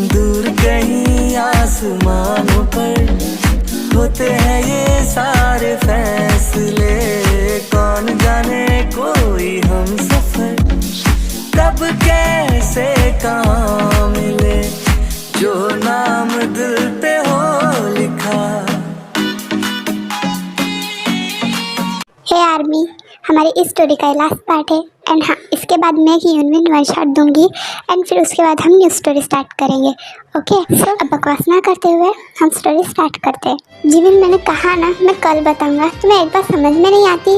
दूर कहीं आसमानों पर होते हैं ये सारे फैसले, कौन जाने कोई हम सफर कब कैसे कहाँ मिले, जो नाम दिल पे हो लिखा। हे आर्मी, हमारी इस स्टोरी का लास्ट पार्ट है एंड हाँ, इसके बाद मैं ही यूनियन वन शॉट दूंगी एंड फिर उसके बाद हम न्यू स्टोरी स्टार्ट करेंगे। ओके, सो अब बकवास ना करते हुए हम स्टोरी स्टार्ट करते हैं। जिमिन, मैंने कहा ना मैं कल बताऊंगा, तुम्हें एक बार समझ में नहीं आती?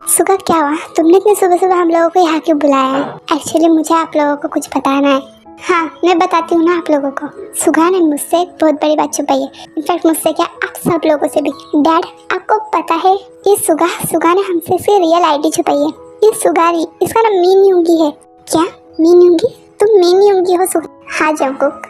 सुगा, क्या हुआ? तुमने इतने सुबह सुबह हम लोगों को यहाँ क्यों बुलाया है? एक्चुअली मुझे आप लोगों को कुछ बताना है। हाँ, मैं बताती हूँ ना आप लोगों को। सुगा ने मुझसे एक बहुत बड़ी बात छुपाई है, इनफैक्ट मुझसे क्या, आप सब लोगों से भी। डैड, आपको पता है ये सुगा ने हमसे इसकी रियल आईडी छुपाई है। ये सुगा नहीं, इसका नाम मीन यूंगी है। क्या मीन यूंगी? तुम मीन यूंगी हो सुगा? हाँ जंगकुक,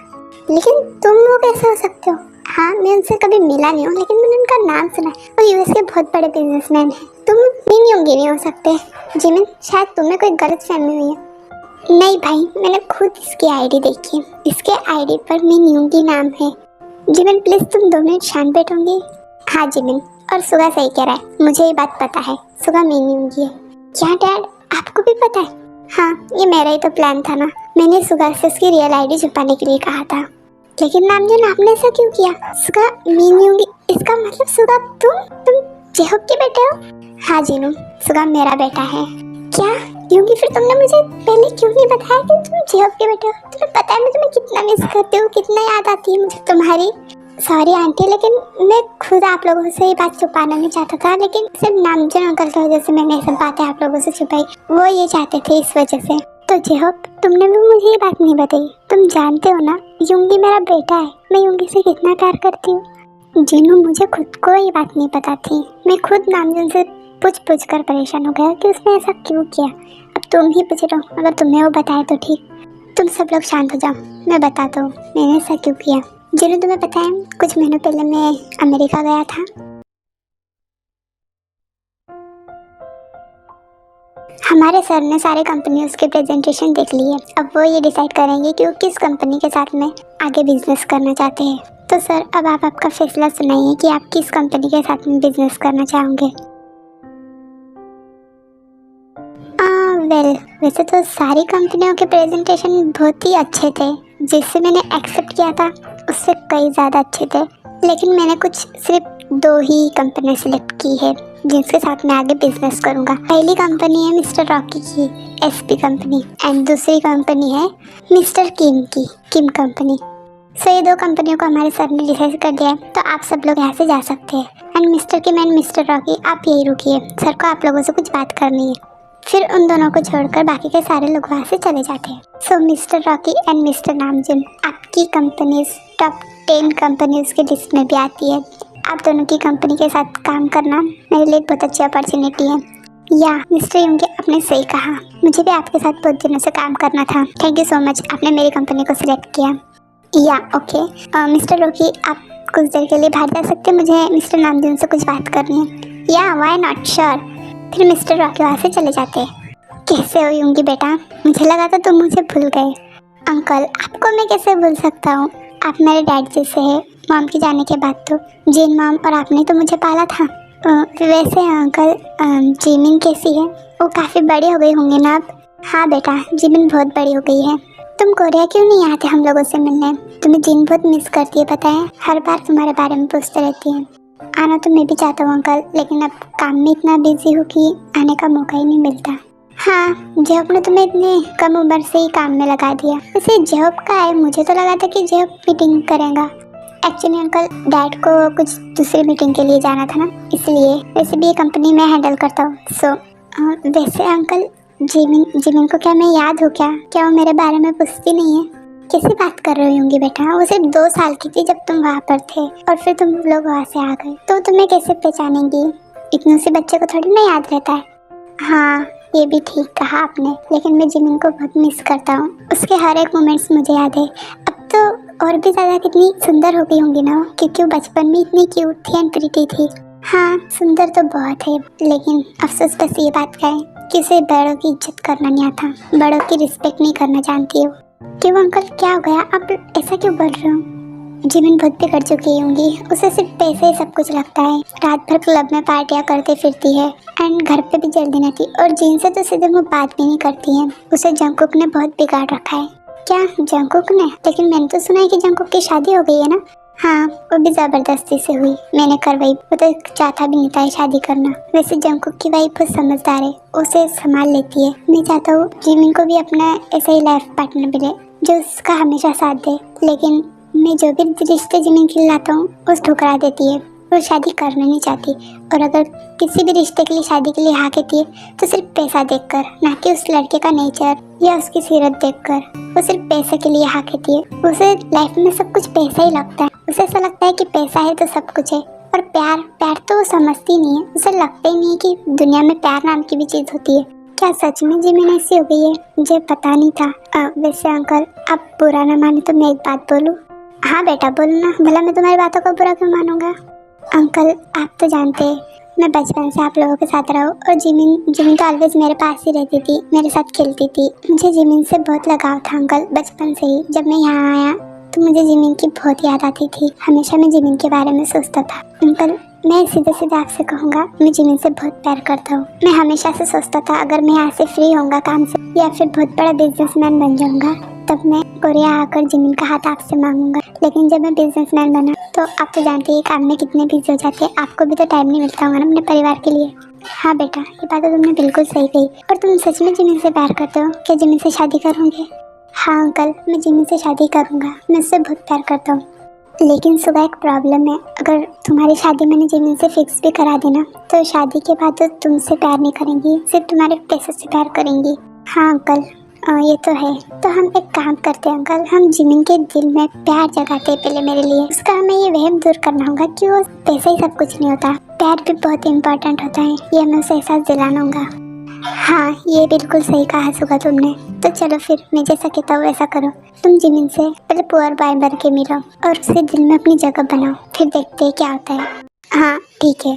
लेकिन तुम वो कैसे हो सकते हो? हाँ, मैं उनसे कभी मिला नहीं हूँ, लेकिन मैंने उनका नाम सुना है। वो यूएस के बहुत बड़े बिजनेसमैन हैं। तुम मीन यूंगी नहीं हो सकते। जिमिन, शायद तुम्हें कोई गलत फहमी हुई है। नहीं भाई, मैंने खुद इसकी आईडी देखी, इसके आईडी पर मीन यूंगी नाम है। जिमिन प्लीज तुम 2 मिनट शांत बैठोगी? हाँ जिमिन, और सुगा सही कह रहा है, मुझे ये बात पता है, सुगा मीन यूंगी है। क्या डैड, आपको भी पता है? हाँ, ये मेरा ही तो प्लान था ना, मैंने सुगा से उसकी रियल आईडी छुपाने के लिए कहा था। लेकिन नामजन, आपने ऐसा क्यों किया? सुगा मीन यूंगी, इसका मतलब सुगा तुम जेहब के बेटे हो? हाँ जीनू, सुगा मेरा बेटा है। क्या यूंगी, फिर तुमने मुझे पहले क्यों नहीं बताया कि तुम जेहब के बेटे हो? तुम्हें पता है मैं तुम्हें कितना मिस करती हूँ, कितना याद आती है मुझे तुम्हारी। सॉरी आंटी, लेकिन मैं खुद आप लोगों से ये बात छुपाना नहीं चाहता था, लेकिन सिर्फ नामजन अंकल की वजह से मैंने ये सब बातें आप लोगों से छुपाई। वो ये चाहते थे इस वजह से। तो जेहब, तुमने भी मुझे ये बात नहीं बताई। तुम जानते हो ना, यूंगी मेरा बेटा है, मैं यूंगी से कितना प्यार करती हूँ। जिनू, मुझे खुद को ये बात नहीं पता थी। मैं खुद नामजन से पूछ कर परेशान हो गया कि उसने ऐसा क्यों किया। अब तुम ही पूछ रहे हो, अगर तुम्हें वो बताए तो ठीक। तुम सब लोग शांत हो जाओ, मैं बताता हूँ मैंने ऐसा क्यों किया। जिन्होंने तुम्हें पता है, कुछ महीनों पहले मैं अमेरिका गया था। हमारे सर ने सारे कंपनियों के प्रेजेंटेशन देख लिए। अब वो ये डिसाइड करेंगे कि वो किस कंपनी के साथ में आगे बिजनेस करना चाहते हैं। तो सर, अब आप आपका फैसला सुनाइए कि आप किस कंपनी के साथ में बिजनेस करना चाहोगे। वैसे तो सारी कंपनियों के प्रेजेंटेशन बहुत ही अच्छे थे, जिससे मैंने एक्सेप्ट किया था उससे कई ज़्यादा अच्छे थे, लेकिन मैंने कुछ सिर्फ 2 ही कंपनी सिलेक्ट की है जिनके साथ मैं आगे बिजनेस करूँगा। पहली कंपनी है मिस्टर रॉकी की एसपी कंपनी एंड दूसरी कंपनी है मिस्टर किम की किम कंपनी। सो ये 2 कंपनियों को हमारे सर ने डिसाइड कर दिया है, तो आप सब लोग यहाँ से जा सकते हैं। And mister Kim and mister Rocky, आप यही रुकिए, सर को आप लोगों से कुछ बात करनी है। फिर उन दोनों को छोड़कर बाकी के सारे लोग वहाँ से चले जाते हैं। सो मिस्टर रॉकी एंड मिस्टर नामजुन, आपकी कंपनीज टॉप 10 कंपनीज की लिस्ट में भी आती है। आप दोनों की कंपनी के साथ काम करना मेरे लिए बहुत अच्छी अपॉर्चुनिटी है। या मिस्टर यूंगी, आपने सही कहा, मुझे भी आपके साथ बहुत दिनों से काम करना था। थैंक यू सो मच, आपने मेरी कंपनी को सिलेक्ट किया। या ओके, मिस्टर रॉकी, आप कुछ देर के लिए बाहर जा सकते हैं, मुझे मिस्टर नामजुन से कुछ बात करनी है। या व्हाई नॉट, श्योर। फिर मिस्टर रॉकी वहाँ से चले जाते हैं। कैसे हो यूंगी बेटा? मुझे लगा था तुम मुझे भूल गए। अंकल, आपको मैं कैसे भूल सकता हूँ, आप मेरे डैड जैसे हैं। मॉम के जाने के बाद तो जीन मॉम और आपने तो मुझे पाला था। वैसे अंकल, जिमिन कैसी है? वो काफ़ी बड़ी हो गई होंगी ना अब? हाँ बेटा, जिमिन बहुत बड़ी हो गई है। तुम कोरिया क्यों नहीं आते हम लोगों से मिलने? तुम्हें जिन बहुत मिस करती है, पता है, हर बार तुम्हारे बारे में पूछते रहती है। आना तो मैं भी चाहता हूँ अंकल, लेकिन अब काम में इतना बिजी हूँ कि आने का मौका ही नहीं मिलता। हाँ, जॉब ने तुम्हें इतने कम उम्र से ही काम में लगा दिया। वैसे जॉब का है, मुझे तो लगा था कि जॉब मीटिंग करेगा। एक्चुअली अंकल, डैड को कुछ दूसरी मीटिंग के लिए जाना था ना, इसलिए। वैसे भी ये कंपनी मैं हैंडल करता हूँ। सो वैसे अंकल, जिमिन को क्या मैं याद हूँ क्या वो मेरे बारे में पूछती नहीं है? कैसी बात कर रही होंगी बेटा, वो सिर्फ 2 साल की थी जब तुम वहाँ पर थे, और फिर तुम लोग वहाँ से आ गए, तो तुम्हें कैसे पहचानेंगी? इतने से बच्चे को थोड़ी ना याद रहता है। हाँ, ये भी ठीक कहा आपने, लेकिन मैं जिमिन को बहुत मिस करता हूँ। उसके हर एक मोमेंट्स मुझे याद है। अब तो और भी ज़्यादा कितनी सुंदर हो गई होंगी ना, क्योंकि वो बचपन में इतनी क्यूट थी एंड प्रीटी थी। हाँ, सुंदर तो बहुत है, लेकिन अफसोस बस ये बात का है कि उसे बड़ों की इज्जत करना नहीं आता, बड़ों की रिस्पेक्ट नहीं करना जानती हो। क्यों अंकल, क्या हो गया? आप ऐसा क्यों बोल रहे हो? जिमिन बहुत बिगड़ चुकी होंगी, उसे सिर्फ पैसे ही सब कुछ लगता है। रात भर क्लब में पार्टियां करते फिरती है एंड घर पे भी जल्दी नहीं आती, और जिन से तो सीधे मुँह बात भी नहीं करती है। उसे जंगकुक ने बहुत बिगाड़ रखा है। क्या जंगकुक ने? लेकिन मैंने तो सुना है कि जंगकुक की शादी हो गई है ना? हाँ, वो भी जबरदस्ती से हुई, मैंने करवाई। वो तो चाहता भी नहीं था शादी करना। वैसे जंगकुक की वाइफ बहुत समझदार है, उसे संभाल लेती है। मैं चाहता हूँ जिमिन को भी अपना ऐसा ही लाइफ पार्टनर मिले जो उसका हमेशा साथ दे, लेकिन मैं जो भी रिश्ते जिमिन के लिए लाता हूँ उस ठुकरा देती है। वो शादी करना नहीं चाहती, और अगर किसी भी रिश्ते के लिए शादी के लिए हाँ कहती है तो सिर्फ पैसा देखकर, ना कि उस लड़के का नेचर या उसकी सीरत देखकर। वो सिर्फ पैसे के लिए हाँ कहती है। उसे लाइफ में सब कुछ पैसा ही लगता है। उसे ऐसा लगता है कि पैसा है तो सब कुछ है, और प्यार तो वो समझती नहीं है। उसे लगता ही नहीं है कि दुनिया में प्यार नाम की भी चीज़ होती है। क्या सच में जिमिन ऐसी हो गई है? मुझे पता नहीं था। वैसे अंकल, आप बुरा ना माने तो मैं एक बात बोलूँ? हाँ बेटा, बोलो ना, भला मैं तुम्हारी बातों को बुरा क्यों मानूंगा? अंकल, आप तो जानते हैं मैं बचपन से आप लोगों के साथ रहा हूँ, और जिमिन तो ऑलवेज मेरे पास ही रहती थी, मेरे साथ खेलती थी। मुझे जिमिन से बहुत लगाव था अंकल, बचपन से ही। जब मैं यहाँ आया तो मुझे जिमिन की बहुत याद आती थी। हमेशा मैं जिमिन के बारे में सोचता था। अंकल, मैं सीधे सीधे आपसे कहूँगा, मैं जिमिन से बहुत प्यार करता हूँ। मैं हमेशा से सोचता था अगर मैं यहाँ से फ्री होऊंगा काम से, या फिर बहुत बड़ा बिजनेसमैन बन जाऊंगा, तब मैं कोरिया आकर जिमिन का हाथ आपसे मांगूंगा। लेकिन जब मैं बिजनेसमैन बना तो आप तो जानते हैं काम में कितने बिजी हो जाते हैं। आपको भी तो टाइम नहीं मिलता होगा ना अपने परिवार के लिए। हाँ बेटा, ये बात तो तुमने बिल्कुल सही कही। और तुम सच में जिमिन से प्यार करते हो? क्या जिमिन से शादी करोगे? हाँ अंकल, मैं जिमिन से शादी करूँगा। मैं उससे बहुत प्यार करता हूँ। लेकिन सुबह एक प्रॉब्लम है। अगर तुम्हारी शादी मैंने जिमिन से फिक्स भी करा देना तो शादी के बाद तो तुमसे प्यार नहीं करेंगी, सिर्फ तुम्हारे पैसे से प्यार करेंगी। हाँ अंकल, ये तो है। तो हम एक काम करते हैं अंकल, हम जिमिन के दिल में प्यार जगाते हैं पहले मेरे लिए। उसका हमें ये वहम दूर करना होगा कि वो पैसे ही सब कुछ नहीं होता, प्यार भी बहुत इम्पोर्टेंट होता है। ये हमें उसे एहसास दिलाना होगा। हाँ, ये बिल्कुल सही कहा सुगा तुमने। तो चलो फिर, मैं जैसा कहता हूँ वैसा करो। तुम जिमिन से पहले पुअर बॉय बन के मिलो और उसे दिल में अपनी जगह बनाओ, फिर देखते हैं क्या होता है। हाँ ठीक है।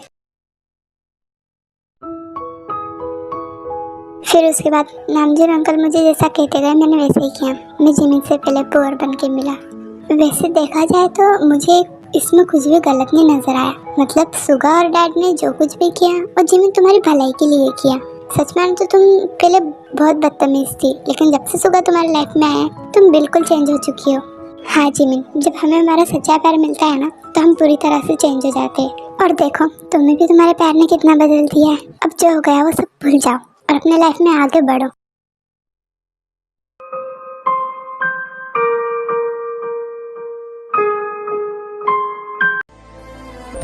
फिर उसके बाद नामजीन अंकल मुझे जैसा कहते गए मैंने वैसे ही किया। मैं जिमिन से पहले पुअर बन के मिला। वैसे देखा जाए तो मुझे इसमें कुछ भी गलत नहीं नजर आया। मतलब सुगा और डैड ने जो कुछ भी किया और जिमिन तुम्हारी भलाई के लिए किया। सच में तो तुम पहले बहुत बदतमीज थी, लेकिन जब से सुगा तुम्हारी लाइफ में आया तुम बिल्कुल चेंज हो चुकी हो। हाँ जिमिन, जब हमें हमारा सच्चा प्यार मिलता है ना तो हम पूरी तरह से चेंज हो जाते हैं। और देखो, तुम्हें भी तुम्हारे प्यार ने कितना बदल दिया है। अब जो हो गया वो सब भूल जाओ और अपने लाइफ में आगे बढ़ो।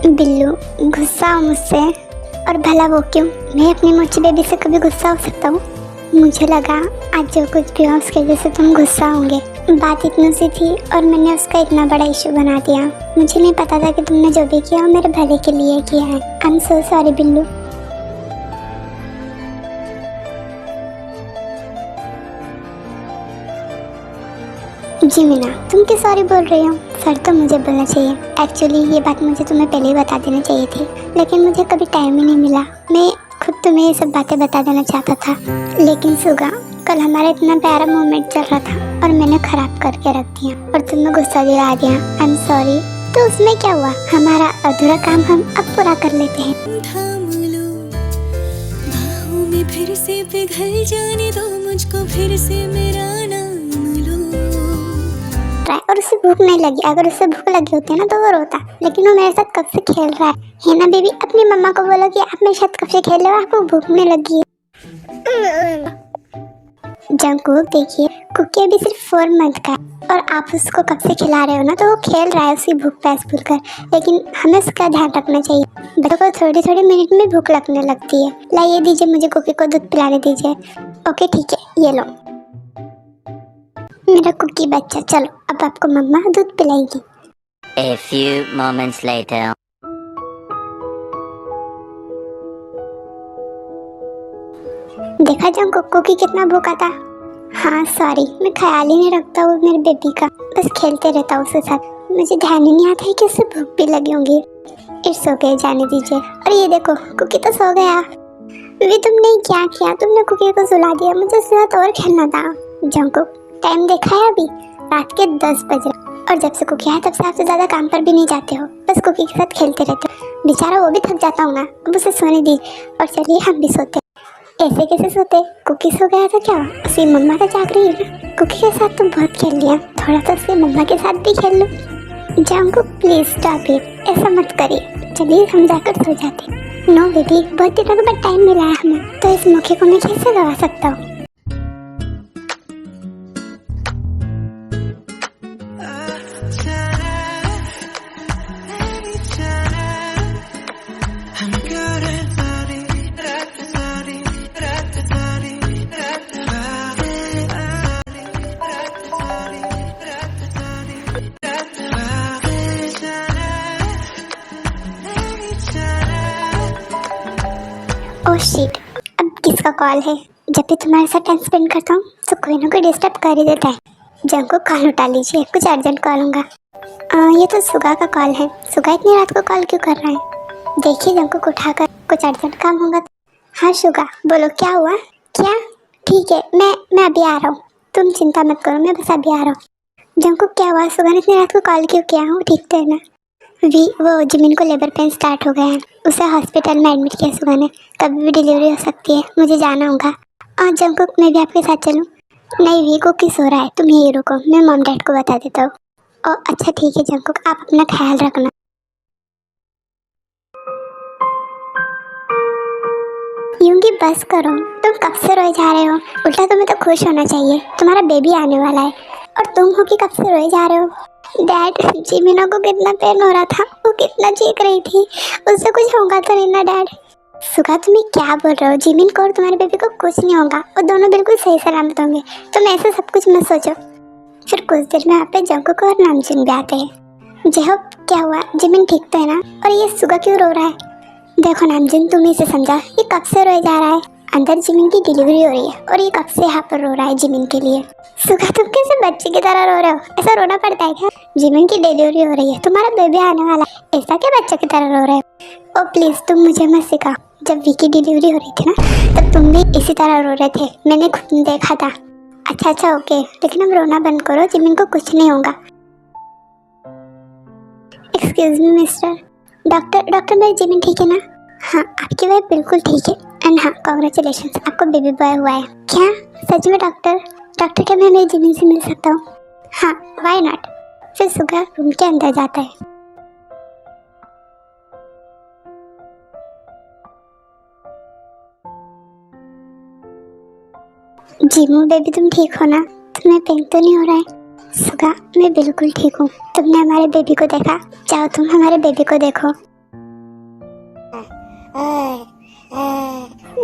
बिल्लू, गुस्सा हो मुझसे? और भला वो क्यों? मैं अपनी मोची बेबी से कभी गुस्सा हो सकता हूँ? मुझे लगा आज जो कुछ भी हो उसके वजह से तुम गुस्सा होंगे। बात इतनी सी थी और मैंने उसका इतना बड़ा इशू बना दिया। मुझे नहीं पता था कि तुमने जो भी किया वो मेरे भले के लिए किया है। I am so sorry Billu. जी मीना, तुम क्यों सॉरी बोल रही हो? सर तो मुझे बोलना चाहिए। एक्चुअली ये बात मुझे तुम्हें पहले ही बता देना चाहिए थी, लेकिन मुझे कभी टाइम ही नहीं मिला। मैं खुद तुम्हें ये सब बातें बता देना चाहता था, लेकिन सुगा, कल हमारा इतना प्यारा मोमेंट चल रहा था और मैंने खराब करके रख दिया और तुम्हें गुस्सा दिला दिया। I am sorry. तो उसमें क्या हुआ? हमारा अधूरा काम हम अब पूरा कर लेते हैं। थाम लो बाहों में, फिर से पिघल जाने दो मुझको, फिर से मेरा नाम लो। और उसे भूख नहीं लगी। अगर उसे भूख लगी होती ना तो वो रोता, लेकिन वो मेरे साथ कब से खेल रहा है ना बेबी? अपनी मम्मा को बोलो कि आप मेरे साथ कब से खेल रहे हो, आपको भूख नहीं लगी है। जंगकुक देखिए, कुकी अभी सिर्फ 4 मंथ का है और आप उसको कब से खिला रहे हो ना, तो वो खेल रहा है उसकी भूख प्यास भूल कर। लेकिन हमें उसका ध्यान रखना चाहिए। बच्चों को थोड़ी थोड़ी मिनट में भूख लगने लगती है। लाइए दीजिए मुझे कुकी को दूध पिलाने दीजिए। ओके ठीक है, ये लो मेरा कुकी बच्चा। चलो अब आपको मम्मा दूध पिलाएगी। A few moments later. देखा जंगकुक, कुकी कितना भूखा था। हाँ सॉरी, मैं ख्याल ही नहीं रखता हूँ मेरे बेबी का, बस खेलते रहता हूँ उसके साथ। मुझे ध्यान ही नहीं आता है कि उसे भूख भी लगी होंगी। इट्स ओके, जाने दीजिए। और ये देखो, कुकी तो सो गया। वे तुमने क्या किया? तुमने कुकी को सुला दिया, मुझे उसके साथ और खेलना था। जंकुक, टाइम देखा है अभी? रात के 10 बज रहे और जब से कुकी आया तब से आपसे ज्यादा काम पर भी नहीं जाते हो, बस कुकी के साथ खेलते रहते हो। बेचारा वो भी थक जाता होगा, अब उसे सोने दी। और चलिए हम भी सोते। ऐसे कैसे सोते? कुकी सो गया था क्या? उसकी मम्मा तो जाग रही है ना। कुकी के साथ तो बहुत खेल लिया, थोड़ा तो उसकी मम्मा के साथ भी खेल लो। जंकुक प्लीज स्टॉप इट, ऐसा मत करिए। चलिए हम जाकर सो जाते। नो बेबी, बहुत दिनों के बाद टाइम मिला है हमें, तो इस मौके को मैं कैसे गवा सकता हूँ। ओह शिट, अब किसका कॉल है? जब भी तुम्हारे साथ टाइम स्पेंड करता हूँ तो कोई ना कोई डिस्टर्ब कर ही देता है। जंकुक कॉल उठा लीजिए, कुछ अर्जेंट कॉल होगा। ये तो सुगा का कॉल है। सुगा इतनी रात को कॉल क्यों कर रहा है? देखिए जंकुक उठाकर, कुछ अर्जेंट काम होगा। हाँ सुगा, बोलो क्या हुआ? क्या? ठीक है, मैं अभी आ रहा हूँ, तुम चिंता मत करो, मैं बस अभी आ रहा हूँ। जंकुक क्या हुआ? सुगा ने इतनी रात को कॉल क्यों किया? हूँ ठीक तो है ना? वो जिमिन को लेबर पेन स्टार्ट हो गए हैं, उसे हॉस्पिटल में एडमिट किया सुगा ने। कभी भी डिलीवरी हो सकती है, मुझे जाना होगा। और जंकुक, मैं भी आपके साथ चलूँ? नहीं, वी को किस हो रहा है, तुम यही रुको, मैं मॉम डैड को बता देता हूँ। अच्छा ठीक है जंकुक, आप अपना ख्याल रखना। यूंगी बस करो, तुम कब से रोए जा रहे हो? उल्टा तुम्हें तो खुश होना चाहिए, तुम्हारा बेबी आने वाला है। और तुम हो कि कब से रोए जा रहे हो? डैड, जिमिना को कितना पेन हो रहा था, वो कितना चीख रही थी, उससे कुछ होगा तो नहीं ना डैड? सुगा तुम्हें क्या बोल रहे हो? जिमिन को और तुम्हारे बेबी को कुछ नहीं होगा, वो दोनों बिल्कुल सही सलामत होंगे। तुम ऐसे सब कुछ मत सोचो। फिर कुछ देर में आप पे जंकुक और नामजुन भी आते हैं। जेहोप, क्या हुआ? जिमिन ठीक तो है ना? और ये सुगा क्यों रो रहा है? देखो नामजुन, तुम इसे समझा, ये कब से रोए जा रहा है? अंदर जिमिन की डिलीवरी हो रही है और ये कब से यहाँ पर रो रहा है जिमिन के लिए। सुगा, तुम कैसे बच्चे की तरह रो रहे हो? ऐसा रोना पड़ता है क्या? जिमिन की डिलीवरी हो रही है, तुम्हारा बेबी आने वाला है, ऐसा क्या बच्चे की तरह रो रहे हो? ओ प्लीज, तुम मुझे मत सिखाओ। जब वी की डिलीवरी हो रही थी ना, तब तुम भी इसी तरह रो रहे थे, मैंने खुद देखा था। अच्छा ओके, लेकिन अब रोना बंद करो, जिमिन को कुछ नहीं होगा। Excuse me mister. डॉक्टर मेरी जिमिन ठीक है ना? हाँ, आपकी वाइफ बिल्कुल ठीक है। एंड हाँ, कॉन्ग्रेचुलेशन, आपको बेबी बॉय हुआ है। क्या सच में डॉक्टर? क्या मैं मेरी जिमिन से मिल सकता हूँ? हाँ, व्हाई नॉट। फिर सुगा रूम के अंदर जाता है। जीमू बेबी, तुम ठीक हो ना? तुम्हें पेन तो नहीं हो रहा है? सुगा, मैं बिल्कुल ठीक हूँ। तुमने हमारे बेबी को देखा? जाओ तुम हमारे बेबी को देखो।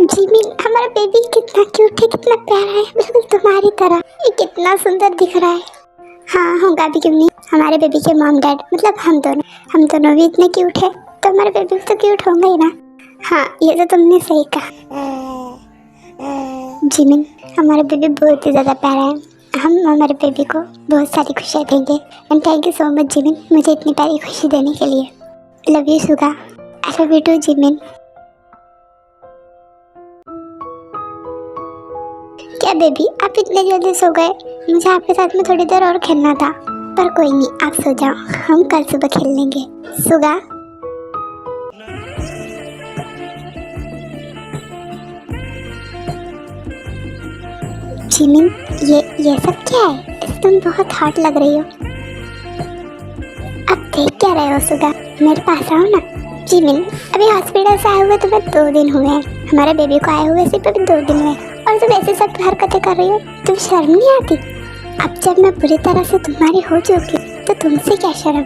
जिमिन, हमारा बेबी कितना क्यूट है, कितना प्यारा है, बिल्कुल तुम्हारी तरह। ये कितना सुंदर दिख रहा है। हाँ, होगा भी क्यों नहीं, हमारे बेबी के मॉम डैड, मतलब हम दोनों भी इतने क्यूट है, तो हमारे बेबी तो क्यूट होंगे ही ना। हाँ, ये तो तुमने सही कहा। जिमिन, हमारा बेबी बहुत ही ज़्यादा प्यारा है। हम हमारे बेबी को बहुत सारी खुशियाँ देंगे। And thank you so much Jimin, मुझे इतनी प्यारी खुशी देने के लिए। Love you Suga. I love you too Jimin. क्या बेबी, आप इतने जल्दी सो गए? मुझे आपके साथ में थोड़ी देर और खेलना था, पर कोई नहीं, आप सो जाओ, हम कल सुबह खेल लेंगे। सुगा, जिमिन, ये सब क्या है? तुम बहुत हॉट लग रही हो। अब देख क्या रहे हो सुगा, मेरे पास आओ ना। जिमिन, अभी हॉस्पिटल से आए हुए तुम्हें 2 दिन हुए हैं, हमारे बेबी को आए हुए सिर्फ अभी 2 दिन हुए, और तुम ऐसे सब हरकतें कर रही हो, तुम शर्म नहीं आती? अब जब मैं पूरी तरह से तुम्हारी हो चुकी तो तुमसे क्या शर्म?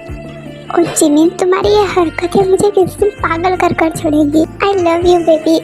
और जिमिन, तुम्हारी ये हरकतें मुझे किस दिन पागल कर छोड़ेगी। आई लव यू बेबी।